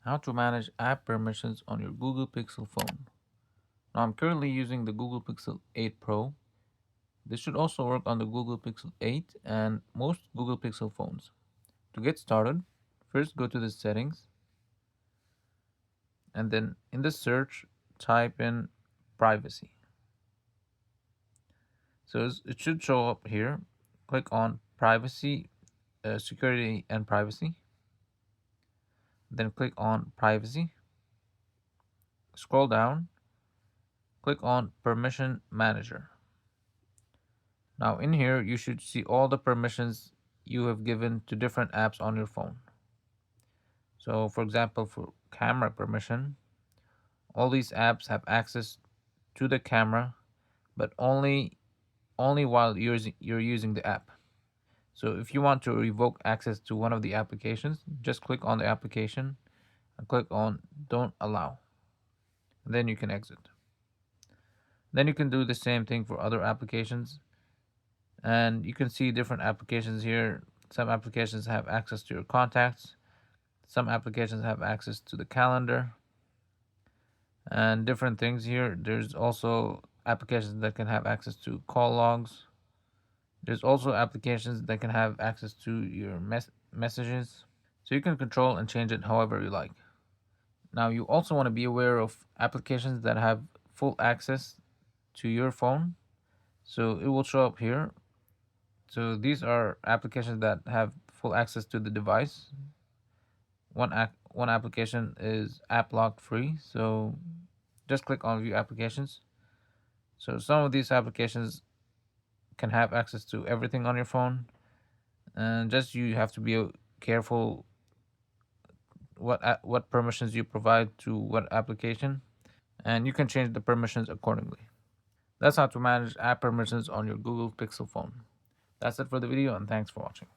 How to manage app permissions on your Google Pixel phone. Now I'm currently using the Google Pixel 8 Pro. This should also work on the Google Pixel 8 and most Google Pixel phones. To get started, first go to the settings and then in the search type in privacy. So it should show up here. Click on privacy, security and privacy. Then click on privacy. Scroll down, click on permission manager. Now in here, you should see all the permissions you have given to different apps on your phone. So for example, for camera permission, all these apps have access to the camera, but only while you're using the app. So if you want to revoke access to one of the applications, just click on the application and click on don't allow. And then you can exit. Then you can do the same thing for other applications. And you can see different applications here. Some applications have access to your contacts. Some applications have access to the calendar and different things here. There's also applications that can have access to call logs. There's also applications that can have access to your messages. So you can control and change it however you like. Now you also want to be aware of applications that have full access to your phone. So it will show up here. So these are applications that have full access to the device. One application is app lock free. So just click on view applications. So some of these applications can have access to everything on your phone, and just you have to be careful what permissions you provide to what application, and you can change the permissions accordingly. That's how to manage app permissions on your Google Pixel phone. That's it for the video, and thanks for watching.